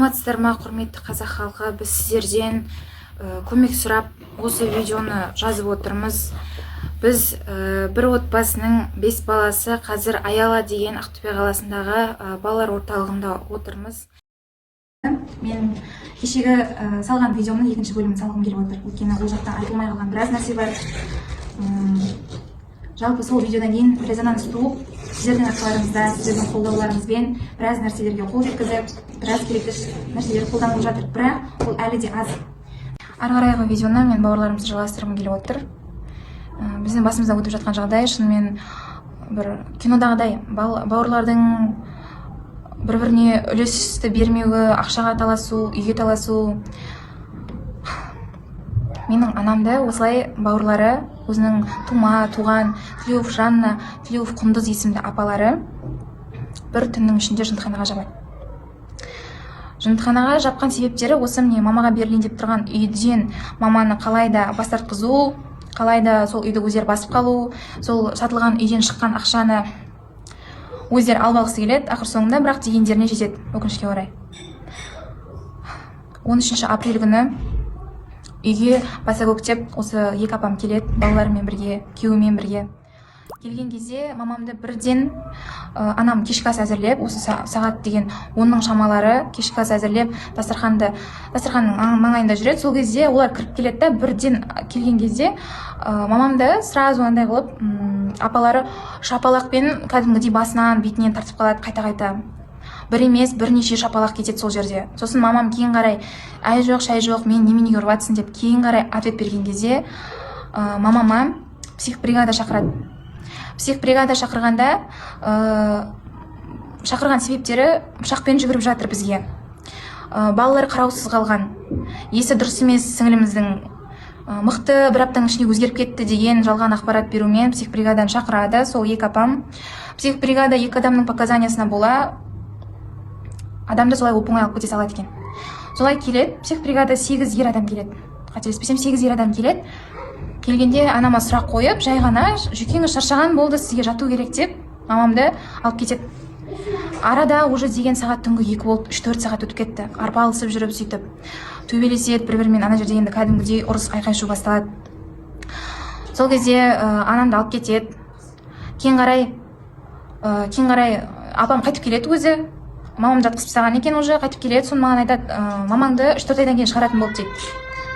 Саламатсыздар ма, құрметті қазақ халқы? Біз сіздерден көмек сұрап осы видеоны жазып отырмыз. Біз бір отбасының 5 баласы қазір Аяла деген Ақтөбе қаласындағы балалар орталығында отырмыз. Мен кешегі салған видеомның екінші бөлімін салғым келіп отыр. Өйткені ол жақта айтылмай қалған біраз нәрсе бар. Жалпы сол видеодан кейін резонанс туып, сіздердің арқаларыңызда, сіздердің қолдауларыңызбен біраз нәрселерге қол жеткізіп, біраз керекті нәрселер қолданылып жатыр. Бірақ ол әлі де аз. Ары қарайғы видеоны мен бауырларымызды жалғастырғым келіп отыр. Біздің басымызда өтіп жатқан жағдай шынымен бір кинодағыдай. Бауырлардың бір-біріне үлесті бермеуі, ақшаға таласу, үйге таласу. Менің анамды осылай бауырлары, өзінің туған Тілеуов Жанна, Тілеуов Құндыз есімді апалары бір түннің ішінде жындыханаға жабады. Жындыханаға жапқан себептері осы: міне мамаға берілейін деп тұрған үйден маманы қалайда бас тартқызу, қалайда сол үйді өздері басып қалу, сол сатылған үйден шыққан ақшаны өздері алып алғысы келеді. Ақыр соңында бірақ дегендеріне жетеді, өкінішке орай. 13 апрель күні үйге баса көктеп осы екі апам келеді, балаларымен бірге, күйеуімен бірге. Келген кезде мамамды бірден анам кешкі ас әзірлеп, осы сағат деген 10-ның шамалары кешкі ас әзірлеп, дастарханның маңайында жүреді. Сол кезде олар кіріп келеді да, бірден келген кезде мамамды сразу андай қылып, апалары шапалақпен кәдімгідей басынан, бетінен тартып қалады қайта-қайта. Бір емес, бірнеше шапалақ кетеді сол жерде. Сосын мамам кейін қарай, әй жоқ, шай жоқ, мен неменеге ұрватсың деп кейін қарай ответ берген кезде мамама психбригада шақырады. Психбригада шақырғанда шақырған себептері пышақпен жүгіріп жатыр бізге. Балалар қараусыз қалған, есі дұрыс емес сіңіліміздің, мықты бір аптаның ішінде өзгеріп кетті деген жалған ақпарат берумен психбригадан шақырады. Сол екі апам психбригада екі адамның показаниясына бола адамды солай оп-оңай алып кете салады екен. Солай келеді, психбригада 8 ер адам келеді. Қателеспесем 8 ер адам келеді. Келгенде анама сұрақ қойып, жай ғана жүкеңіз шаршаған болды, сізге жату керек деп мамамды алып кетеді. Арада уже деген сағат түнгі 2 болды, 3-4 сағат өтіп кетті. Арпалысып жүріп сөйтіп төбелеседі бір-бірімен, ана жерде енді кәдімгідей ұрыс айқай-шу басталады. Сол кезде анамды алып кетеді. Кейін қарай апам қайтып келеді өзі. Мамам жатқызып тастаған екен, уже қайтып келеді. Соны маған айтады, мамаңды 3-4 айдан кейін шығаратын болды дейді.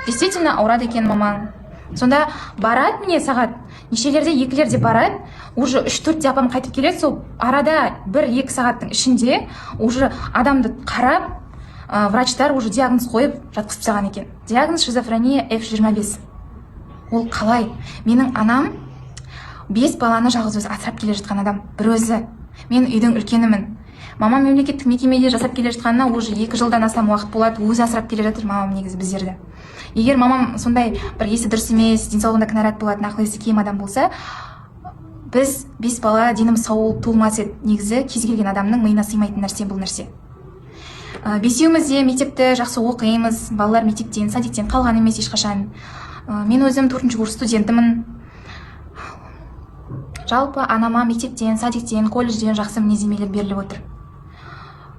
Действительно ауырады екен мамаң. Сонда барады, міне сағат нешелерде, екілерде барады, уже 3-4-де апам қайтып келеді. Сол арада 1-2 сағаттың ішінде уже адамды қарап, врачтар уже диагноз қойып жатқызып тастаған екен. Диагноз шизофрения F25. Ол қалай? Менің анам 5 баланы жалғыз өзі асырап келе жатқан адам, бір өзі. Мен үйдің үлкенімін. Мамам мемлекеттік мекемеде жасап келе жатқанына уже 2 жылдан астам уақыт болады, өзі асырап келе жатыр мамам негізі біздерді. Егер мамам сондай бір есі дұрыс емес, денсаулығында кінәрат болатын, ақыл-есі кем адам болса, біз 5 бала деніміз сау туылмас еді. Негізі кез келген адамның миына сыймайтын нәрсе бұл нәрсе. Бесеуміз де мектепті жақсы оқимыз, балалар мектептен, садиктен қалған емес ешқашан. Мен өзім 4-ші курс студентімін. Жалпы анама мектептен, садиктен, колледжден жақсы мінездемелер беріліп отыр.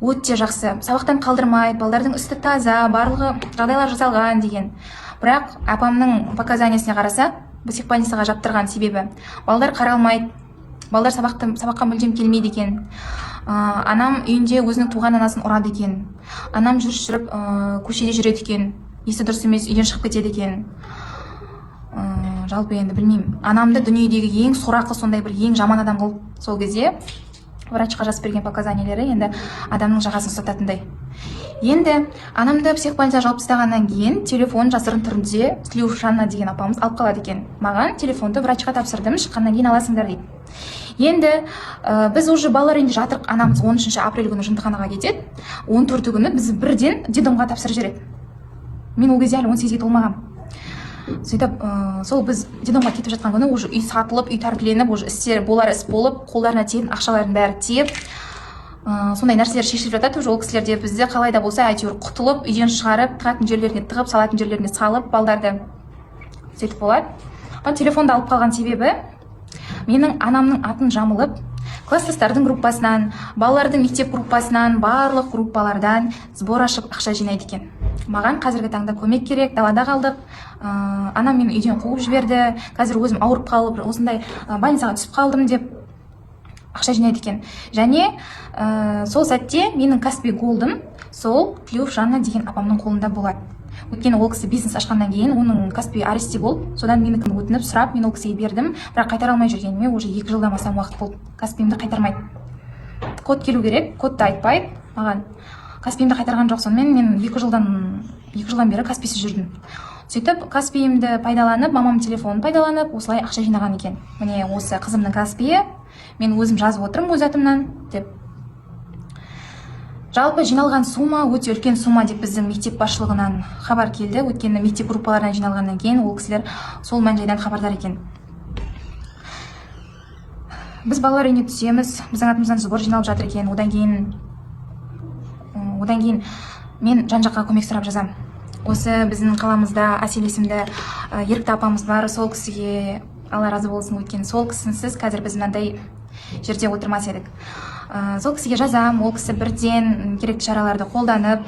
Өте жақсы, сабақтан қалдырмайды, балалардың үсті таза, барлығы жағдайлар жасалған деген. Бірақ апамның показаниясына қараса, психбольницаға жаптырған себебі балалар қаралмайды, балалар сабаққа мүлдем келмейді екен. Анам үйінде өзінің туған анасын ұрады екен. Анам жүріп көшеде жүреді екен, есі дұрыс емес, үйден шығып кетеді екен. Жалпы енді білмеймін, анамды дүниедегі ең сорақы, сондай бір ең жаман адам қылып сол кезде врачқа жазып берген показаниялары енді адамның жағасын ұстататындай. Енді анамды психбольницаға жауып тастағаннан кейін телефон жасырын түрінде Тілеуов Жанна деген апамыз алып қалады екен. Маған телефонды врачқа тапсырдым, шыққаннан кейін аласыңдар дейді. Енді біз уже балалар үйінде жатырық, анамыз 13 апрель күні жындыханаға кетеді. 14 күні біз бірден детдомға тапсырып жібереді. Мен ол кезде әлі 18-ге толмағам. Сөйтіп, сол біз детдомға кетіп жатқан күні уже үй сатылып, үй тәркіленіп, уже істер болар іс болып, қолдарына тиетін ақшалардың бәрі тиіп, сондай нәрселер шешіліп жатады. Уже ол кісілерде бізді қалайда болса әйтеуір құтылып, үйден шығарып, тығатын жерлеріне тығып, салатын жерлеріне салып, балдарды сөйтіп болады. Телефонды алып қалған себебі менің анамның атын жамылып, класстастардың группасынан, балалардың мектеп группасынан, барлық группалардан сбор ашып ақша жинайды екен. Маған қазіргі таңда көмек керек, далада қалдық. Анам мені үйден қуып жіберді. Қазір өзім ауырып қалып, осындай больницаға түсіп қалдым деп ақша жинайды екен. Және сол сәтте менің Каспи голдым сол Клюев Жанна деген апамның қолында болады. Өйткені ол кісі бизнес ашқаннан кейін оның Каспи аресте болды. Содан менікін өтініп сұрап, мен ол кісіге бердім. Бірақ қайтара алмай жүргеніме уже 2 жылдан астам уақыт болды. Каспиімді қайтармайды. Код келу керек, кодты айтпайды маған. Каспиімді қайтарған жоқ. Сонымен мен 2 жылдан бері Касписіз жүрдім. Сөйтіп Каспиімді пайдаланып, мамам телефонын пайдаланып, осылай ақша жинаған екен. Міне осы қызымның Каспиі, мен өзім жазып отырмын өз атымнан деп. Жалпы жиналған сума өте үлкен сума деп біздің мектеп басшылығынан хабар келді. Өйткені мектеп группаларынан жиналғаннан кейін ол кісілер сол мән-жайдан хабардар екен. Біз балалар үйіне түсеміз, біздің атымыздан сбор жиналып жатыр екен. Одан кейін мен жан-жаққа көмек сұрап жазам. Осы біздің қаламызда Әсел есімді ерікті апамыз бар, сол кісіге Алла разы болсын, өйткені сол кісінсіз қазір біз мынандай жерде отырмас едік. Сол кісіге жазам, ол кісі бірден керекті шараларды қолданып,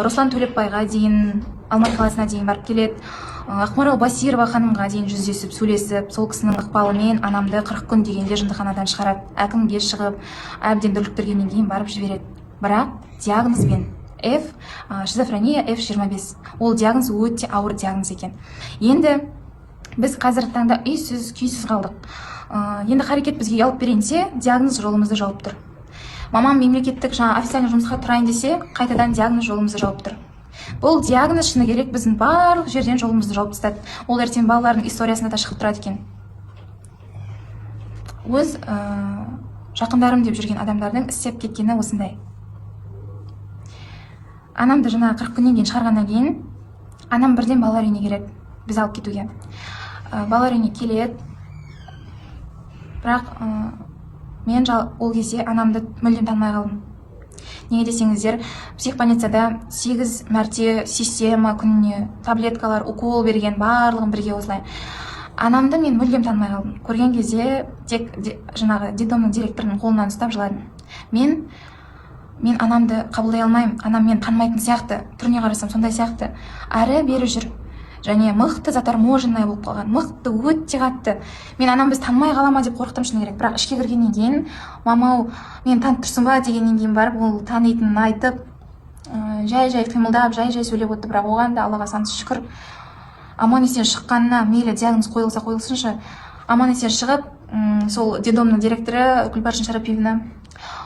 Руслан Төлепбайға дейін, Алматы қаласына дейін барып келеді. Ақмарал Басирова ханымға дейін жүздесіп, сөйлесіп, сол кісінің ықпалымен анамды 40 күн дегенде жындыханадан шығарады. Әкімге шығып, әбден дүрліктіргеннен кейін барып жібереді. Бірақ диагнозбен шизофрения F25. Ол диагноз өте ауыр диагноз екен. Енді біз қазіргі таңда үйсіз, күйсіз қалдық. Енді харекет бізге ұялып беренсе, диагноз жолымызды жауып тұр. Мамам мемлекеттік официальный жұмысқа тұрайын десе, қайтадан диагноз жолымызды жауып тұр. Бұл диагноз шыны керек біздің барлық жерден жолымызды жауып тастады. Ол ертең балалардың историясында да шығып тұрады екен. Өз жақындарым деп жүрген адамдардың істеп кеткені осындай. Анамды жаңа 40 күннен кейін шығарғаннан кейін, анам бірден балалар үйіне келеді, біз алып кетуге. Балалар үйіне келеді. Бірақ мен ол кезде анамды мүлдем танымай қалдым. Неге десеңіздер, психбольницада 8 мәрте система күніне таблеткалар, укол берген, барлығын бірге осылай. Анамды мен мүлдем танымай қалдым. Көрген кезде тек жаңағы детдомның директорының қолынан ұстап жыладым. Мен анамды қабылдай алмаймын. Анам мен танымайтын сияқты, түріне қарасам сондай сияқты. Әрі бері жүр. Және мықты заторможенный болып қалған, мықты өте қатты. Мен анам біз танымай қалама деп қорықтым шыны керек. Бірақ ішке кіргеннен кейін, мамау мен танып тұрсың ба дегеннен кейін барып, ол танитынын айтып, жай-жай қимылдап, жай-жай сөйлеп отты. Бірақ оған да Аллаға сан шүкір, аман есен шыққанына, мейлі диагноз қойылса қойылсыншы, аман есен шығып, сол детдомның директоры Гүлбаршын Шарапиевна,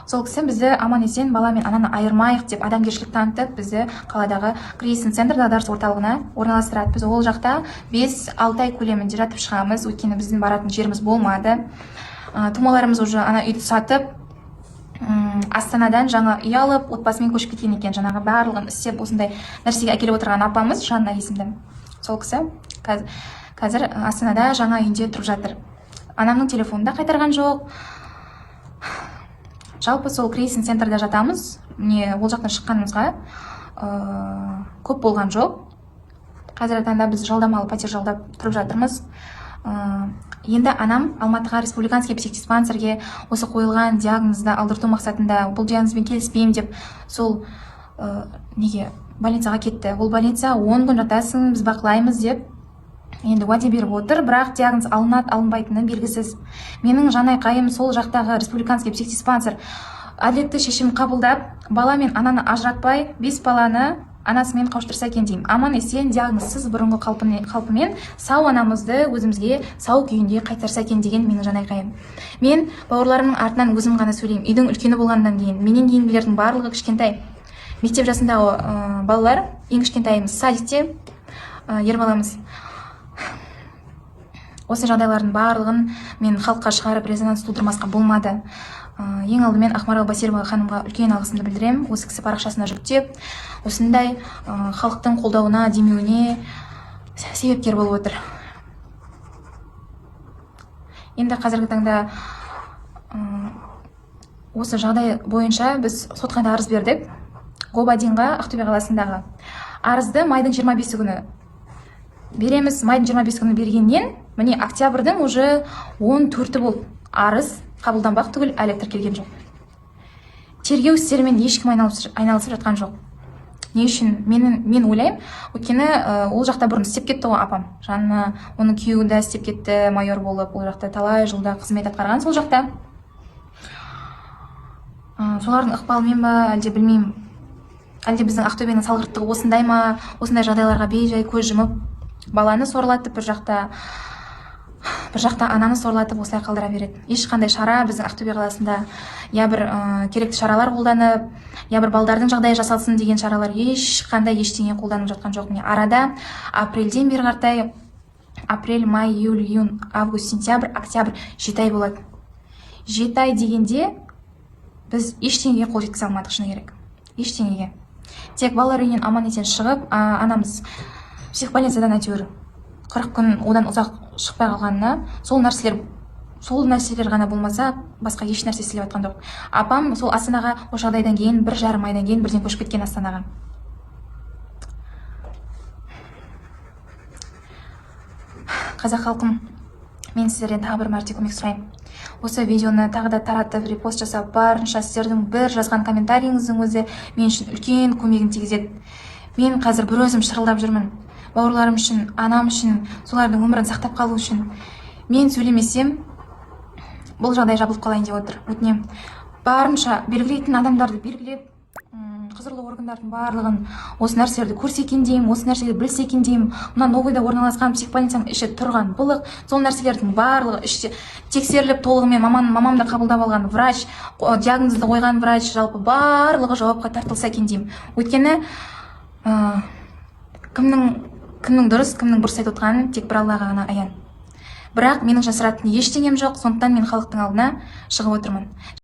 сол кісі бізді аман есен бала мен ананы айырмайық деп адамгершілік танытып, бізді қаладағы кризис центр дағдарыс орталығына орналастырады. Біз ол жақта 5-6 ай көлемінде жатып шығамыз, өйткені біздің баратын жеріміз болмады. Тумаларымыз уже ана үйді сатып, Астанадан жаңа үй алып, отбасымен көшіп кеткен екен. Жаңағы барлығын істеп осындай нәрсеге әкеліп отырған апамыз Жанна есімді. Сол кісі қазір Астанада жаңа үйінде тұрып жатыр. Анамның телефонын да қайтарған жоқ. Жалпы сол кризис центрда жатамыз. Міне ол жақтан шыққанымызға көп болған жоқ. Қазіргі таңда біз жалдамалы пәтер жалдап тұрып жатырмыз. Енді анам Алматыға республиканский психдиспансерге осы қойылған диагнозды алдырту мақсатында бұл диагнозбен келіспеймін деп сол неге больницаға кетті. Ол больница 10 күн жатасың, біз бақылаймыз деп енді уәде беріп отыр, бірақ диагноз алынады, алынбайтыны белгісіз. Менің жанайқайым сол жақтағы республиканский психдиспансер әділетті шешім қабылдап, бала мен ананы ажыратпай, 5 баланы анасымен қауыштырса екен деймін. Аман есен диагнозсыз бұрынғы қалпымен сау анамызды өзімізге сау күйінде қайтарса екен деген менің жанайқайым. Мен бауырларымның артынан өзім ғана сөйлеймін. Үйдің үлкені болғаннан кейін, менен кейінгілердің барлығы кішкентай. Мектеп жасындағы балалар, ең кішкентайымыз садикте, ер баламыз. Осы жағдайлардың барлығын мен халыққа шығарып резонанс тудырмасқа болмады. Ең алдымен Ақмарал Басирова ханымға үлкен алғысымды білдіремін. Осы кісі парақшасына жүктеп, осындай халықтың қолдауына, демеуіне себепкер болып отыр. Енді қазіргі таңда осы жағдай бойынша біз сотқа да арыз бердік. Гобадинға, Ақтөбе қаласындағы. Арызды майдың 25 күні береміз. Майдың 25 күні бергеннен, міне октябрьдің уже 14-і болды. Арыз қабылданбақ түгіл әлі тіркелген жоқ. Тергеу істерімен ешкім айналысып жатқан жоқ. Не үшін? Мен ойлаймын, өйткені ол жақта бұрын істеп кетті ғой апам. Жаңа оның күйеуі де істеп кетті, майор болып, ол жақта талай жылда қызмет атқарған сол жақта. Солардың ықпалымен ба, әлде білмеймін. Әлде біздің Ақтөбенің салғырттығы осындай ма, осындай жағдайларға бей-жай көз жұмып, баланы сорлатып, бір жақта ананы сорлатып осылай қалдыра береді. Ешқандай шара біздің Ақтөбе қаласында я бір керекті шаралар қолданып, я бір балдардың жағдайы жасалсын деген шаралар ешқандай ештеңе қолданып жатқан жоқ. Міне арада апрельден бері қаратай, апрель, май, июль, июнь, август, сентябрь, октябрь 7 ай болады. 7 ай дегенде біз ештеңеге қол жеткізе алмадық, шыны керек. Ештеңеге. Тек балалар үйінен аман есен шығып, анамыз психбольницадан әйтеуір 40 күн одан ұзақ шықпай қалғанына, сол нәрселер ғана болмаса, басқа еш нәрсе істеліп жатқан жоқ. Апам сол Астанаға осы жағдайдан кейін 1,5 айдан кейін бірден көшіп кеткен Астанаға. Қазақ халқым, мен сіздерден тағы бір мәрте көмек сұраймын. Осы видеоны тағы да таратып, репост жасап, барынша сіздердің бір жазған комментарийіңіздің өзі мен үшін үлкен көмегін тигізеді. Мен қазір бір өзім шырылдап жүрмін. Бауырларым үшін, анам үшін, солардың өмірін сақтап қалу үшін. Мен сөйлемесем, бұл жағдай жабылып қалайын деп отыр. Өтінемін. Барынша белгілейтін адамдарды белгілеп, құзырлы органдардың барлығын осы нәрселерді көрсе екен деймін, осы нәрселерді білсе екен деймін. Мына Новойда орналасқан психбольницаның іші тұрған былық, сол нәрселердің барлығы іште тексеріліп толығымен мамамды қабылдап алған врач, диагнозды қойған врач, жалпы барлығы жауапқа тартылса екен деймін. Өйткені кімнің дұрыс, кімнің бұрыс айтып отырғанын тек бір Аллаға ғана аян. Бірақ менің жасыратын ештеңем жоқ, сондықтан мен халықтың алдына шығып отырмын.